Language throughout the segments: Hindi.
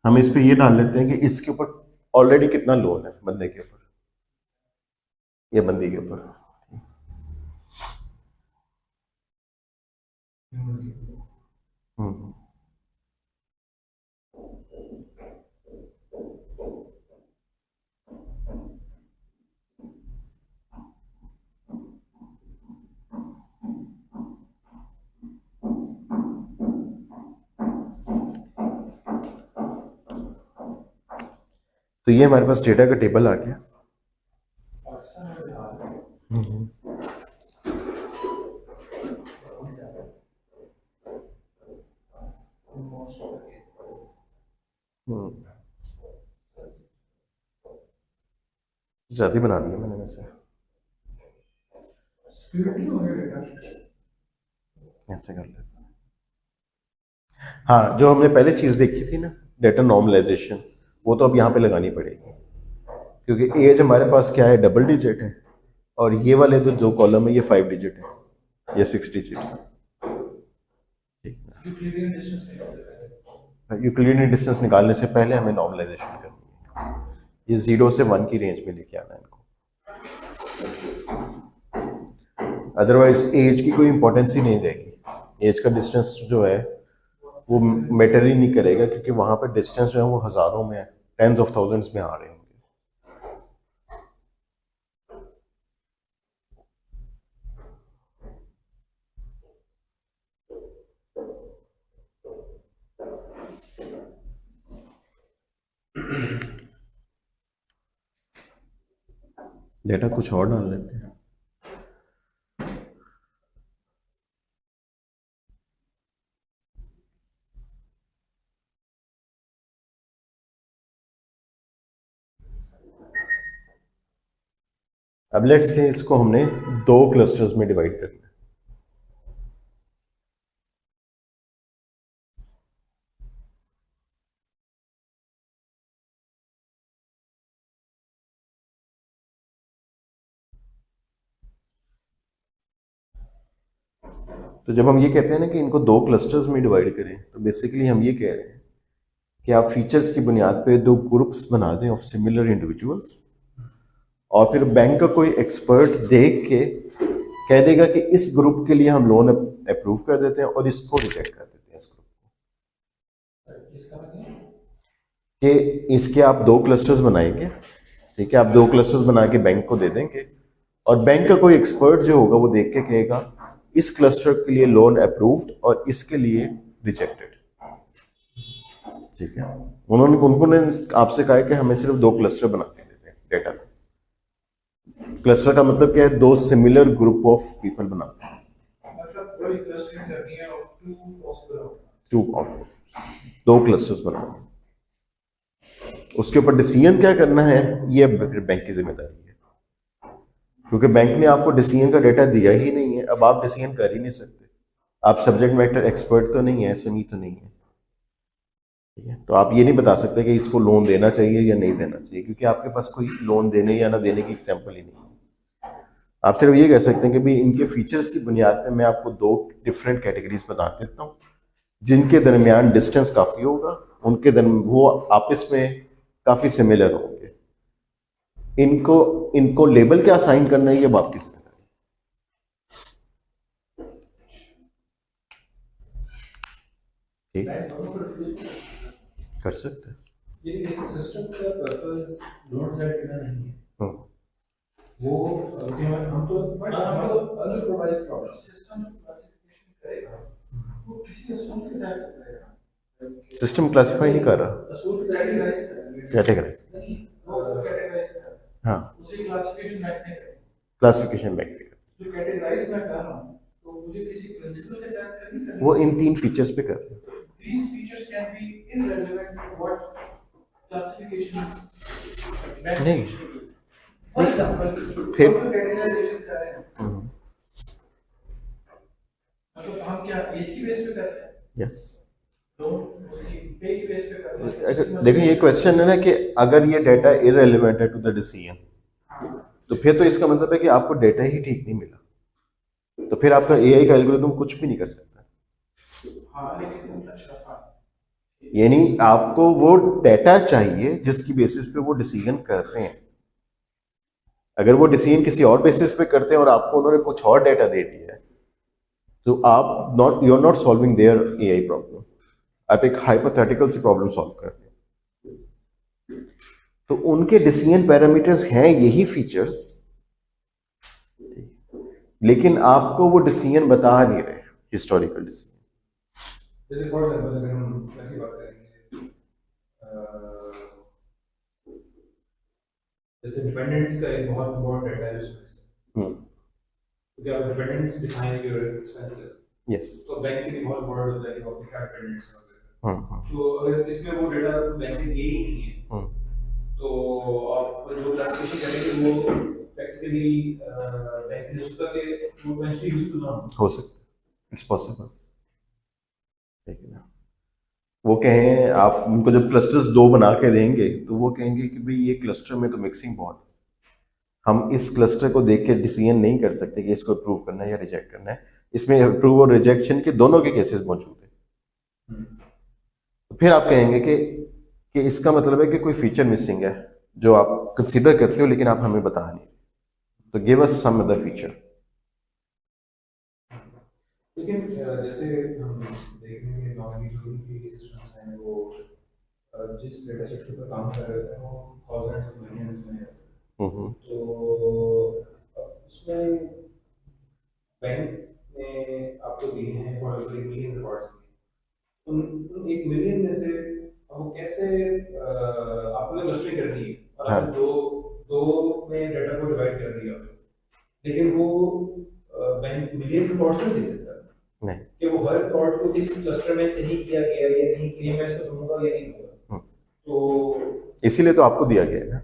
हम इस पे ये डाल लेते हैं कि इसके ऊपर ऑलरेडी कितना लोन है बंदे के ऊपर या बंदी के ऊपर। हम्म। तो ये हमारे पास डेटा का टेबल आ गया। ज्यादा बना दिया मैंने वैसे, ऐसे कर लेते हैं। हाँ, जो हमने पहले चीज देखी थी ना, डेटा नॉर्मलाइजेशन, वो तो अब यहाँ पे लगानी पड़ेगी, क्योंकि एज हमारे पास क्या है, डबल डिजिट है, और ये वाले तो जो कॉलम है ये 5 डिजिट है, ये 6 डिजिट है। यूक्लिडियन डिस्टेंस निकालने से पहले हमें नॉर्मलाइजेशन करनी है, ये 0 से 1 की रेंज में लेके आना है इनको, अदरवाइज एज की कोई इंपॉर्टेंस ही नहीं रहेगी। एज का डिस्टेंस जो है वो मैटर ही नहीं करेगा, क्योंकि वहां पर डिस्टेंस जो है वो हजारों में है, टेंस ऑफ थाउजेंड्स में आ रहे होंगे। डेटा कुछ और डाल लेते हैं। अब लेट्स से इसको हमने 2 क्लस्टर्स में डिवाइड करना है। तो जब हम ये कहते हैं ना कि इनको 2 क्लस्टर्स में डिवाइड करें, तो बेसिकली हम ये कह रहे हैं कि आप फीचर्स की बुनियाद पे 2 ग्रुप्स बना दें ऑफ सिमिलर इंडिविजुअल्स, और फिर बैंक का कोई एक्सपर्ट देख के कह देगा कि इस ग्रुप के लिए हम लोन अप्रूव कर देते हैं और इसको रिजेक्ट कर देते हैं, इस ग्रुप को, कि इसके आप 2 क्लस्टर्स बनाएंगे, ठीक है, आप 2 क्लस्टर्स बना के बैंक को दे देंगे, और बैंक का कोई एक्सपर्ट जो होगा वो देख के कहेगा इस क्लस्टर के लिए लोन अप्रूव्ड और इसके लिए रिजेक्टेड, ठीक है। उन्होंने आपसे कहा है कि हमें सिर्फ 2 क्लस्टर बना के देते हैं डेटा को। क्लस्टर का मतलब क्या है, 2 सिमिलर ग्रुप ऑफ पीपल बनाते हैं, टू आउटपुट, 2 क्लस्टर्स बनाते हैं। उसके ऊपर डिसीजन क्या करना है ये फिर बैंक की जिम्मेदारी है, क्योंकि बैंक ने आपको डिसीजन का डेटा दिया ही नहीं है, अब आप डिसीजन कर ही नहीं सकते, आप सब्जेक्ट मैटर एक्सपर्ट तो नहीं है, एसएमई तो नहीं है, ठीक है। तो आप ये नहीं बता सकते कि इसको लोन देना चाहिए या नहीं देना चाहिए, क्योंकि आपके पास कोई लोन देने या ना देने की एग्जाम्पल ही नहीं है। आप सिर्फ ये कह सकते हैं कि भाई इनके फीचर्स की बुनियाद पे मैं आपको 2 डिफरेंट कैटेगरीज बता देता हूँ, जिनके दरमियान डिस्टेंस काफी होगा, उनके वो आपस में काफी सिमिलर होंगे, इनको इनको लेबल क्या असाइन करना है ये बात की जिम्मेदारी, ठीक कर सकते हैं। ये सिस्टम का पर्पस नोट सेट करना नहीं है, वो हम तो अनसुपरवाइज्ड प्रॉब्लम सिस्टम क्लासिफिकेशन करेगा, वो किसी असूल के तहत करेगा, सिस्टम क्लासिफाई नहीं कर रहा, असूल कैटेगराइज नहीं, वो कैटेगराइज कर, हाँ उसी क्लासिफिकेशन बैंक ने करेगा, क्लासिफिकेशन बैंक ने करेगा, जो कैटेगराइज मैं कर रहा हूं तो मुझे किसी प्रिंसिपल के तहत करनी है, वो इन 3 फीचर्स पे कर रहे हैं। These features can be irrelevant to what classification नहीं, for example, फिर कैटेगराइजेशन कर रहे हैं, मतलब हम क्या एज की बेस पे कर रहे हैं, यस, तो उसकी पे की बेस पे कर रहे हैं। देखिए ये क्वेश्चन है ना कि अगर ये डेटा इररिलेवेंट है टू द डिसीजन, तो फिर तो इसका मतलब है कि आपको डेटा ही ठीक नहीं मिला, तो फिर आपका एआई का एल्गोरिथम कुछ भी नहीं कर सकता। हाँ लेकिन अच्छा यानी आपको वो डेटा चाहिए जिसकी बेसिस पे वो डिसीजन करते हैं। अगर वो डिसीजन किसी और बेसिस पे करते हैं और आपको उन्होंने कुछ और डेटा दे दिया है, तो आप not you are not solving their AI problem, आप एक हाइपोथेटिकल सी प्रॉब्लम सॉल्व कर रहे हैं। तो उनके डिसीजन पैरामीटर्स हैं यही फीचर्स, लेकिन आपको वो डिसीजन बता नहीं रहे, हिस्टोरिकल डिसीजन। जैसे फॉर एग्जांपल अगर हम ऐसी बात करेंगे, जैसे डिपेंडेंट्स का एक बहुत इंपॉर्टेंट डेटा है उसमें, तो क्या dependents define your expenses, yes, तो बैंक के लिए बहुत इंपॉर्टेंट होता है कि आपके क्या डिपेंडेंट्स हैं। तो अगर इसमें वो डेटा बैंक ने दिए ही नहीं है, तो आप जो क्लासिफिकेशन करेंगे वो प्रैक्टिकली बैंक के सिस्टम के वो इवेंचुअली यूजफुल ना हो सकता है, इट्स पॉसिबल। ठीक है ना, वो कहें आप उनको जब क्लस्टर्स 2 बना के देंगे तो वो कहेंगे कि भाई ये क्लस्टर में तो मिक्सिंग बहुत है, हम इस क्लस्टर को देख के डिसीजन नहीं कर सकते कि इसको अप्रूव करना है या रिजेक्ट करना है, इसमें अप्रूव और रिजेक्शन के दोनों के केसेस मौजूद है। तो फिर आप कहेंगे कि इसका मतलब है कि कोई फीचर मिसिंग है जो आप कंसिडर करते हो लेकिन आप हमें बता नहीं, तो give us some other feature. लेकिन जैसे हम देखेंगे नॉर्मली जो भी सिस्टम्स हैं वो जिस डेटा सेट के ऊपर काम कर रहे हैं वो थाउजेंड्स ऑफ मिलियंस में है, तो उसमें बैंक ने आपको दिए हैं फॉर एग्जांपल 1 मिलियन रिकॉर्ड्स, उन 1 मिलियन में से वो कैसे आपने क्लस्टरिंग कर दी है और आपने दो में डेटा को डिवाइड कर दिया, लेकिन वो बैंक मिलियन रिकॉर्ड्स नहीं दे सकता नहीं कि वो हर रिकॉर्ड को किस क्लस्टर में सही किया गया या नहीं किया, मैं इसको दूंगा या नहीं दूंगा। तो इसीलिए तो आपको दिया गया है ना,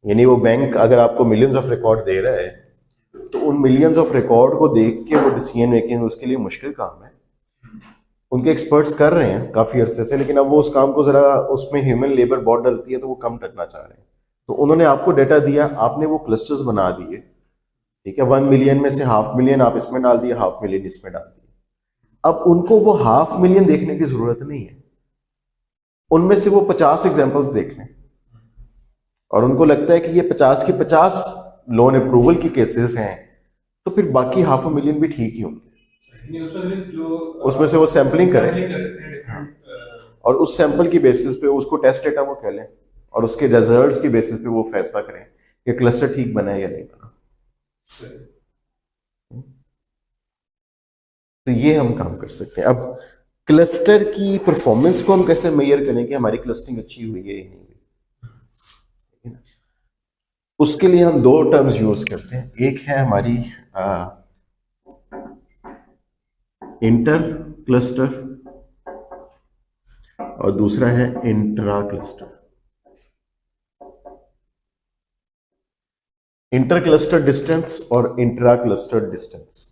यानी वो बैंक अगर आपको मिलियंस ऑफ रिकॉर्ड दे रहा है तो उन मिलियंस ऑफ रिकॉर्ड को देख के वो डिसीजन मेकिंग उसके लिए मुश्किल काम है। उनके एक्सपर्ट्स कर रहे हैं काफी अरसे से, लेकिन अब वो उस काम को जरा उसमें ह्यूमन लेबर बहुत डलती है तो वो कम करना चाह रहे हैं। तो उन्होंने आपको डेटा दिया, आपने वो क्लस्टर्स बना दिए, ठीक है, 1 मिलियन में से 500,000 आप इसमें डाल दिए, 500,000 इसमें डाल दिए। अब उनको वो 500,000 देखने की जरूरत नहीं है, उनमें से वो 50 एग्जाम्पल्स देख लें और उनको लगता है कि ये 50 के 50 लोन अप्रूवल की केसेस हैं, तो फिर बाकी 500,000 भी ठीक ही होंगे। उसमें से वो सैम्पलिंग करें और उस सैंपल की बेसिस पे उसको टेस्ट डेटा वो कह लें और उसके रिजल्ट्स की बेसिस पे वो फैसला करें कि क्लस्टर ठीक बना है या नहीं बना। तो ये हम काम कर सकते हैं। अब क्लस्टर की परफॉर्मेंस को हम कैसे मेजर करें कि हमारी क्लस्टरिंग अच्छी हुई है या नहीं हुई, उसके लिए हम 2 टर्म्स यूज करते हैं। एक है हमारी इंटर क्लस्टर और दूसरा है intra cluster. Inter cluster distance और इंट्रा क्लस्टर डिस्टेंस।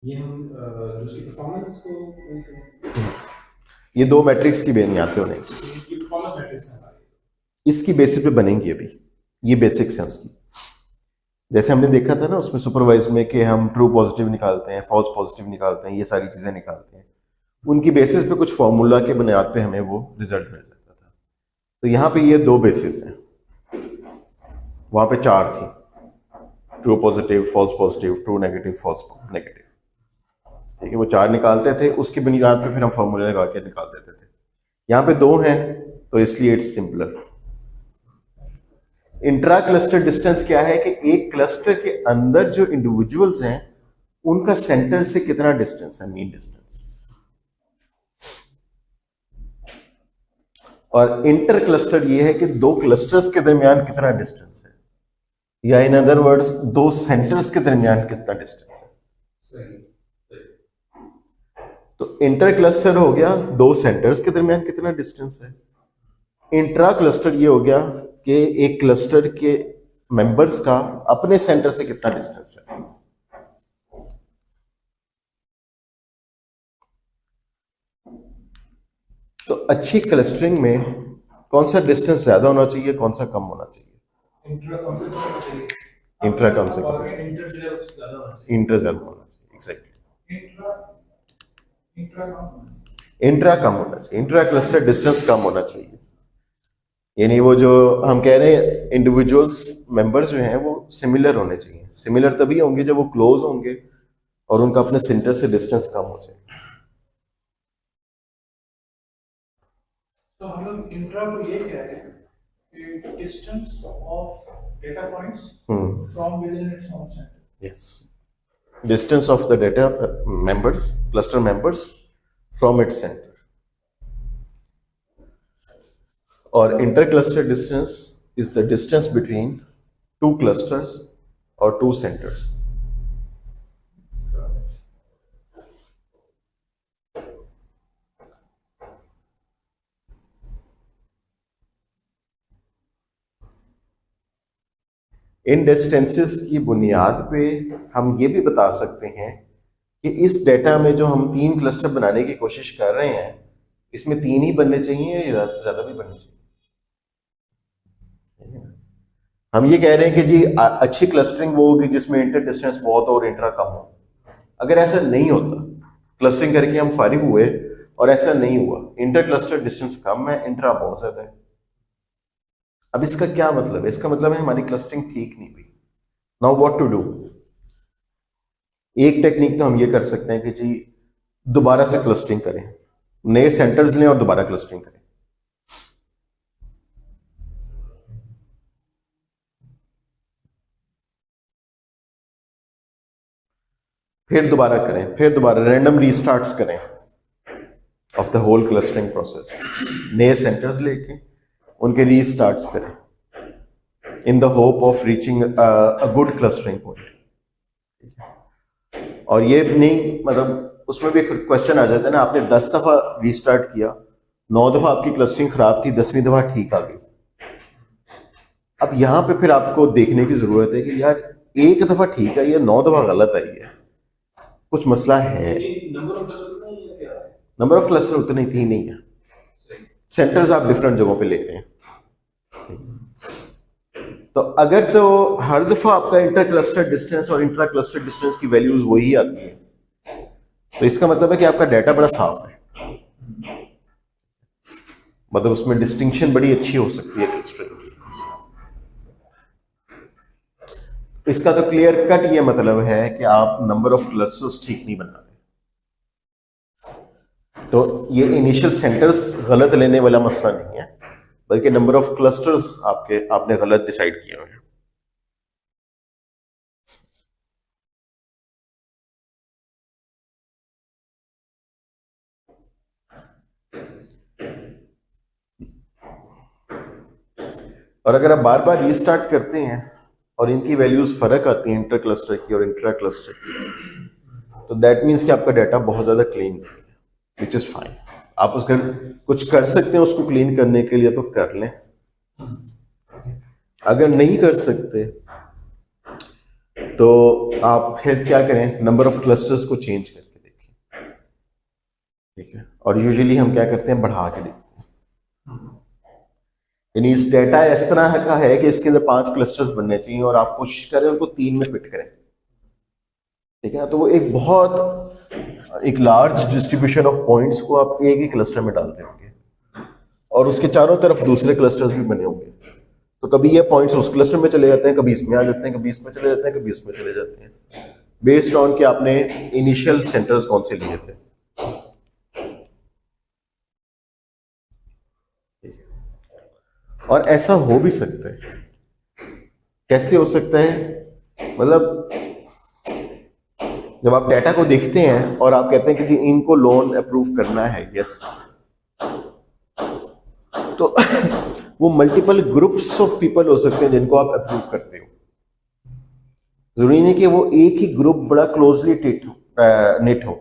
ये हम दूसरी परफॉर्मेंस को ये 2 मैट्रिक्स की बुनियाद पे होने, परफॉर्मेंस मैट्रिक्स है, इसकी बेसिस पे बनेंगी अभी, ये बेसिक्स हैं उसकी। जैसे हमने देखा था ना उसमें सुपरवाइज में कि हम ट्रू पॉजिटिव निकालते हैं, फॉल्स पॉजिटिव निकालते हैं, ये सारी चीजें निकालते हैं, उनकी बेसिस पे कुछ फॉर्मूला के बुनियाद पे हमें वो रिजल्ट मिल जाता था। तो यहाँ पे ये 2 बेसिस हैं, वहां पे 4 थी, true positive, false positive, true negative, false negative, ठीक है, वो 4 निकालते थे, उसकी बुनियाद पे फिर हम फॉर्मूले लगा के निकाल देते थे। यहाँ पे 2 हैं तो इसलिए it's simpler. Intra cluster distance क्या है कि एक क्लस्टर के अंदर जो इंडिविजुअल्स हैं उनका सेंटर से कितना डिस्टेंस है, मीन डिस्टेंस। और इंटर क्लस्टर ये है कि 2 क्लस्टर्स के दरमियान कितना डिस्टेंस है, या इन अदर वर्ड्स 2 सेंटर्स के दरमियान कितना डिस्टेंस है। तो इंटर क्लस्टर हो गया 2 सेंटर्स के दरमियान कितना डिस्टेंस है। इंट्रा क्लस्टर ये हो गया कि एक क्लस्टर के मेंबर्स का अपने सेंटर से कितना डिस्टेंस है। तो अच्छी क्लस्टरिंग में कौन सा डिस्टेंस ज्यादा होना चाहिए, कौन सा कम होना चाहिए? इंट्रा कम से कम होना चाहिए, इंट्रा कम से और कम, इंटर जो है उससे ज्यादा होना चाहिए। इंटर ज्यादा होना चाहिए, एग्जैक्टली। इंट्रा इंट्रा कम होना चाहिए। इंट्रा कम होना चाहिए, इंट्रा क्लस्टर डिस्टेंस कम होना चाहिए। यानी वो जो हम कह रहे हैं इंडिविजुअल्स मेंबर्स जो हैं वो सिमिलर होने चाहिए। सिमिलर तभी होंगे जब वो क्लोज होंगे और उनका अपने सेंटर से डिस्टेंस कम हो जाए। तो हम लोग इंट्रा को ये कह रहे हैं कि distance of data points from within its own centre. Yes, distance of the data members, cluster members from its centre. और inter cluster distance is the distance between two clusters और टू सेंटर्स। इन डिस्टेंसेस की बुनियाद पे हम ये भी बता सकते हैं कि इस डेटा में जो हम 3 क्लस्टर बनाने की कोशिश कर रहे हैं, इसमें 3 ही बनने चाहिए या ज्यादा भी बनने चाहिए? हम ये कह रहे हैं कि जी अच्छी क्लस्टरिंग वो होगी जिसमें इंटर डिस्टेंस बहुत हो और इंट्रा कम हो। अगर ऐसा नहीं होता, क्लस्टरिंग करके हम फारिग हुए और ऐसा नहीं हुआ, इंटर क्लस्टर डिस्टेंस कम है, इंट्रा बहुत ज्यादा है, अब इसका क्या मतलब है? इसका मतलब है हमारी क्लस्टरिंग ठीक नहीं हुई। Now what to do? एक टेक्निक तो हम ये कर सकते हैं कि जी दोबारा से क्लस्टरिंग करें, नए सेंटर्स लें और दोबारा क्लस्टरिंग करें। फिर दोबारा करें, फिर दोबारा रैंडम रीस्टार्ट्स करें of the whole clustering process. नए सेंटर्स लेके उनके रीस्टार्ट्स करें in the hope of reaching a good clustering point. और ये नहीं, मतलब उसमें भी एक क्वेश्चन आ जाता है ना, आपने 10 दफा रीस्टार्ट किया, 9 दफा आपकी क्लस्टरिंग खराब थी, 10वीं दफा ठीक आ गई। अब यहां पे फिर आपको देखने की जरूरत है कि यार एक दफा ठीक आई है, 9 दफा गलत आई है, कुछ मसला है। नंबर ऑफ क्लस्टर उतनी थी नहीं है, सेंटर्स आप डिफरेंट जगहों पे ले रहे हैं। तो अगर तो हर दफा आपका इंटर क्लस्टर डिस्टेंस और इंट्रा क्लस्टर डिस्टेंस की वैल्यूज वही आती है, तो इसका मतलब है कि आपका डाटा बड़ा साफ है, मतलब उसमें डिस्टिंक्शन बड़ी अच्छी हो सकती है क्लस्टरिंग की। इसका तो क्लियर कट ये मतलब है कि आप नंबर ऑफ क्लस्टर्स ठीक नहीं बना रहे। तो ये इनिशियल सेंटर्स गलत लेने वाला मसला नहीं है, बल्कि नंबर ऑफ क्लस्टर्स आपने गलत डिसाइड किए हुए हैं। और अगर आप बार बार रीस्टार्ट करते हैं और इनकी वैल्यूज फर्क आती हैं इंटर क्लस्टर की और इंट्रा क्लस्टर की, तो दैट मीन्स कि आपका डाटा बहुत ज्यादा क्लीन नहीं है, विच इज फाइन। आप उसका कुछ कर सकते हैं उसको क्लीन करने के लिए तो कर लें, अगर नहीं कर सकते तो आप फिर क्या करें, नंबर ऑफ क्लस्टर्स को चेंज करके देखें, ठीक है। और यूजुअली हम क्या करते हैं, बढ़ा के देखते हैं। यानी इस डाटा इस तरह का है कि इसके अंदर 5 क्लस्टर्स बनने चाहिए और आप कोशिश करें उनको 3 में फिट करें, ठीक है। तो वो एक लार्ज डिस्ट्रीब्यूशन ऑफ पॉइंट्स को आप एक ही क्लस्टर में डाल रहे होंगे और उसके चारों तरफ दूसरे क्लस्टर्स भी बने होंगे। तो कभी ये पॉइंट्स उस क्लस्टर में चले जाते हैं, कभी इसमें आ जाते हैं, कभी इसमें चले जाते हैं, कभी इसमें चले जाते हैं, बेस्ड ऑन कि आपने इनिशियल सेंटर्स कौन से लिए थे। और ऐसा हो भी सकता है। कैसे हो सकता है? मतलब जब आप डाटा को देखते हैं और आप कहते हैं कि जी इनको लोन अप्रूव करना है, यस, तो वो मल्टीपल ग्रुप्स ऑफ पीपल हो सकते हैं जिनको आप अप्रूव करते हो। जरूरी नहीं कि वो एक ही ग्रुप बड़ा क्लोजली निट हो,